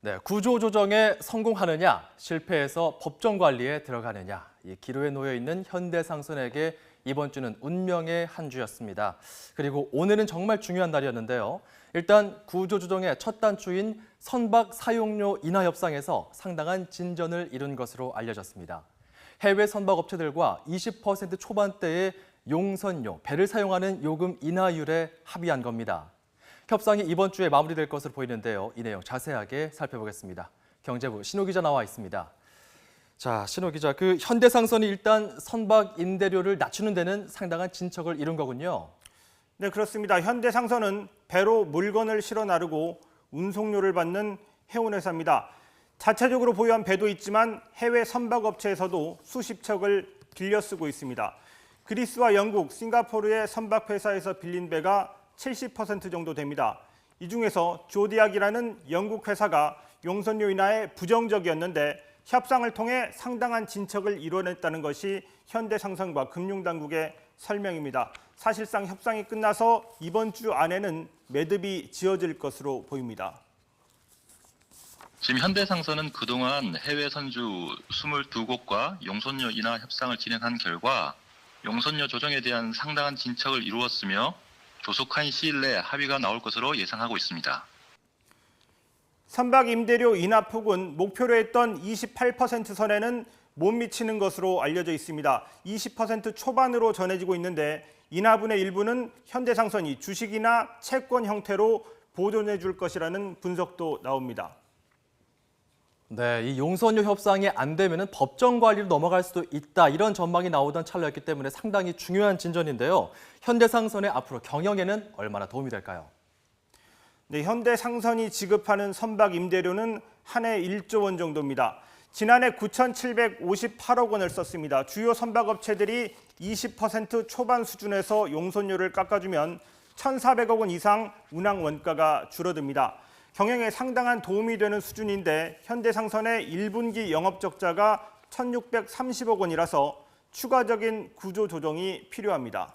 네, 구조조정에 성공하느냐, 실패해서 법정 관리에 들어가느냐, 이 기로에 놓여 있는 현대상선에게 이번 주는 운명의 한 주였습니다. 그리고 오늘은 정말 중요한 날이었는데요. 일단 구조조정의 첫 단추인 선박 사용료 인하 협상에서 상당한 진전을 이룬 것으로 알려졌습니다. 해외 선박업체들과 20% 초반대의 용선료, 배를 사용하는 요금 인하율에 합의한 겁니다. 협상이 이번 주에 마무리될 것으로 보이는데요. 이 내용 자세하게 살펴보겠습니다. 경제부 신호 기자 나와 있습니다. 자, 신호 기자, 현대상선이 일단 선박 임대료를 낮추는 데는 상당한 진척을 이룬 거군요. 네, 그렇습니다. 현대상선은 배로 물건을 실어 나르고 운송료를 받는 해운회사입니다. 자체적으로 보유한 배도 있지만 해외 선박업체에서도 수십 척을 빌려 쓰고 있습니다. 그리스와 영국, 싱가포르의 선박회사에서 빌린 배가 70% 정도 됩니다. 이 중에서 조디악이라는 영국 회사가 용선료 인하에 부정적이었는데 협상을 통해 상당한 진척을 이뤄냈다는 것이 현대상선과 금융당국의 설명입니다. 사실상 협상이 끝나서 이번 주 안에는 매듭이 지어질 것으로 보입니다. 지금 현대상선은 그동안 해외 선주 22곳과 용선료 인하 협상을 진행한 결과 용선료 조정에 대한 상당한 진척을 이루었으며 조속한 시일 내에 합의가 나올 것으로 예상하고 있습니다. 선박 임대료 인하 폭은 목표로 했던 28% 선에는 못 미치는 것으로 알려져 있습니다. 20% 초반으로 전해지고 있는데 인하분의 일부는 현대상선이 주식이나 채권 형태로 보존해 줄 것이라는 분석도 나옵니다. 네, 이 용선료 협상이 안 되면 법정 관리로 넘어갈 수도 있다, 이런 전망이 나오던 찰나였기 때문에 상당히 중요한 진전인데요. 현대상선의 앞으로 경영에는 얼마나 도움이 될까요? 네, 현대상선이 지급하는 선박 임대료는 한 해 1조 원 정도입니다. 지난해 9,758억 원을 썼습니다. 주요 선박업체들이 20% 초반 수준에서 용선료를 깎아주면 1,400억 원 이상 운항 원가가 줄어듭니다. 경영에 상당한 도움이 되는 수준인데 현대상선의 1분기 영업적자가 1,630억 원이라서 추가적인 구조 조정이 필요합니다.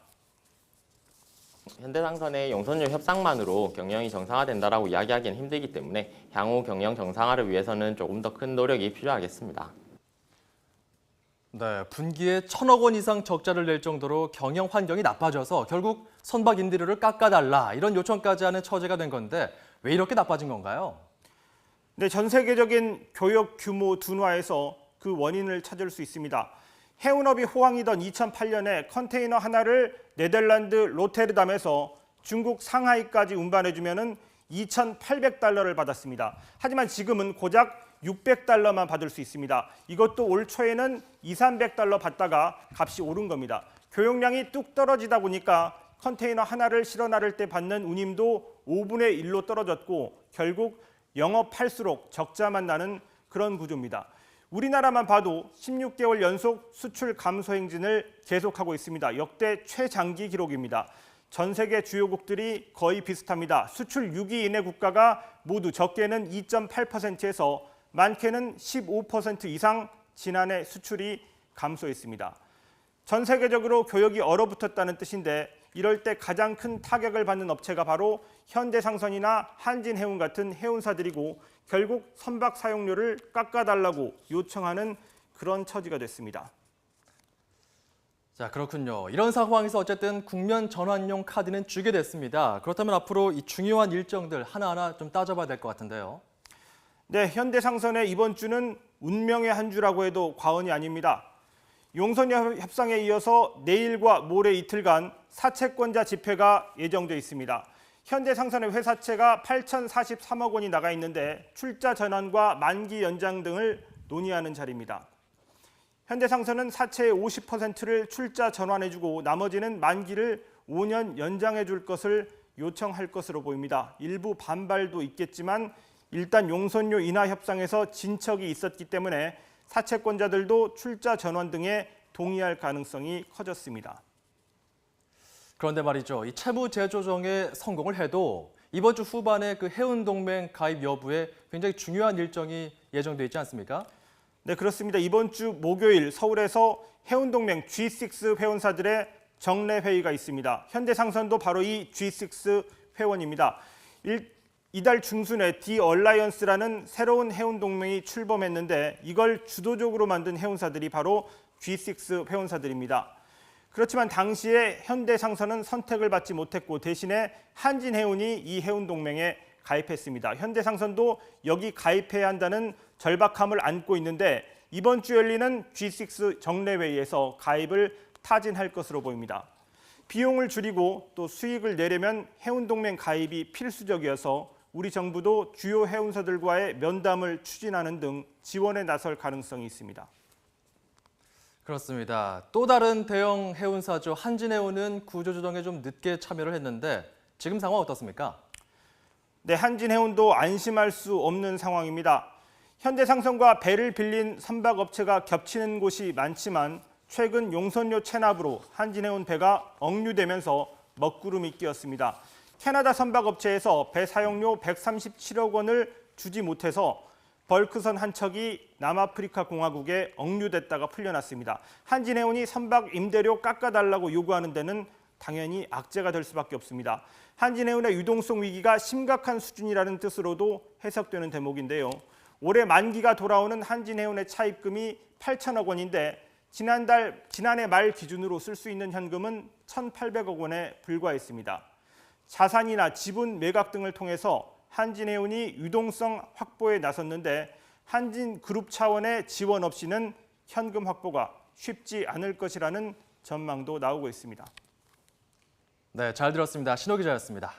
현대상선의 용선료 협상만으로 경영이 정상화된다라고 이야기하기는 힘들기 때문에 향후 경영 정상화를 위해서는 조금 더 큰 노력이 필요하겠습니다. 네, 분기에 1,000억 원 이상 적자를 낼 정도로 경영 환경이 나빠져서 결국 선박 임대료를 깎아달라, 이런 요청까지 하는 처지가 된 건데 왜 이렇게 나빠진 건가요? 네, 전 세계적인 교역 규모 둔화에서 그 원인을 찾을 수 있습니다. 해운업이 호황이던 2008년에 컨테이너 하나를 네덜란드 로테르담에서 중국 상하이까지 운반해주면 2,800달러를 받았습니다. 하지만 지금은 고작 600달러만 받을 수 있습니다. 이것도 올 초에는 200~300달러 받다가 값이 오른 겁니다. 교역량이 뚝 떨어지다 보니까 컨테이너 하나를 실어 나를 때 받는 운임도 5분의 1로 떨어졌고 결국 영업할수록 적자만 나는 그런 구조입니다. 우리나라만 봐도 16개월 연속 수출 감소 행진을 계속하고 있습니다. 역대 최장기 기록입니다. 전 세계 주요국들이 거의 비슷합니다. 수출 6위 이내 국가가 모두 적게는 2.8%에서 많게는 15% 이상 지난해 수출이 감소했습니다. 전 세계적으로 교역이 얼어붙었다는 뜻인데 이럴 때 가장 큰 타격을 받는 업체가 바로 현대상선이나 한진해운 같은 해운사들이고 결국 선박 사용료를 깎아달라고 요청하는 그런 처지가 됐습니다. 자, 그렇군요. 이런 상황에서 어쨌든 국면 전환용 카드는 주게 됐습니다. 그렇다면 앞으로 이 중요한 일정들 하나하나 좀 따져봐야 될 것 같은데요. 네, 현대상선의 이번 주는 운명의 한 주라고 해도 과언이 아닙니다. 용선료 협상에 이어서 내일과 모레 이틀간 사채권자 집회가 예정돼 있습니다. 현대상선의 회사채가 8,043억 원이 나가 있는데 출자 전환과 만기 연장 등을 논의하는 자리입니다. 현대상선은 사채의 50%를 출자 전환해주고 나머지는 만기를 5년 연장해줄 것을 요청할 것으로 보입니다. 일부 반발도 있겠지만 일단 용선료 인하 협상에서 진척이 있었기 때문에 사채권자들도 출자 전환 등에 동의할 가능성이 커졌습니다. 그런데 말이죠, 이 채무 재조정에 성공을 해도 이번 주 후반에 해운동맹 가입 여부에 굉장히 중요한 일정이 예정돼 있지 않습니까? 네, 그렇습니다. 이번 주 목요일 서울에서 해운동맹 G6 회원사들의 정례 회의가 있습니다. 현대상선도 바로 이 G6 회원입니다. 이달 중순에 디 얼라이언스라는 새로운 해운 동맹이 출범했는데 이걸 주도적으로 만든 해운사들이 바로 G6 해운사들입니다. 그렇지만 당시에 현대상선은 선택을 받지 못했고 대신에 한진해운이 이 해운 동맹에 가입했습니다. 현대상선도 여기 가입해야 한다는 절박함을 안고 있는데 이번 주 열리는 G6 정례회의에서 가입을 타진할 것으로 보입니다. 비용을 줄이고 또 수익을 내려면 해운동맹 가입이 필수적이어서 우리 정부도 주요 해운사들과의 면담을 추진하는 등 지원에 나설 가능성이 있습니다. 그렇습니다. 또 다른 대형 해운사죠. 한진해운은 구조조정에 좀 늦게 참여를 했는데 지금 상황 어떻습니까? 네, 한진해운도 안심할 수 없는 상황입니다. 현대상선과 배를 빌린 선박업체가 겹치는 곳이 많지만 최근 용선료 체납으로 한진해운 배가 억류되면서 먹구름이 끼었습니다. 캐나다 선박업체에서 배 사용료 137억 원을 주지 못해서 벌크선 한 척이 남아프리카 공화국에 억류됐다가 풀려났습니다. 한진해운이 선박 임대료 깎아달라고 요구하는 데는 당연히 악재가 될 수밖에 없습니다. 한진해운의 유동성 위기가 심각한 수준이라는 뜻으로도 해석되는 대목인데요. 올해 만기가 돌아오는 한진해운의 차입금이 8천억 원인데 지난해 말 기준으로 쓸 수 있는 현금은 1,800억 원에 불과했습니다. 자산이나 지분 매각 등을 통해서 한진해운이 유동성 확보에 나섰는데 한진그룹 차원의 지원 없이는 현금 확보가 쉽지 않을 것이라는 전망도 나오고 있습니다. 네, 잘 들었습니다. 신호 기자였습니다.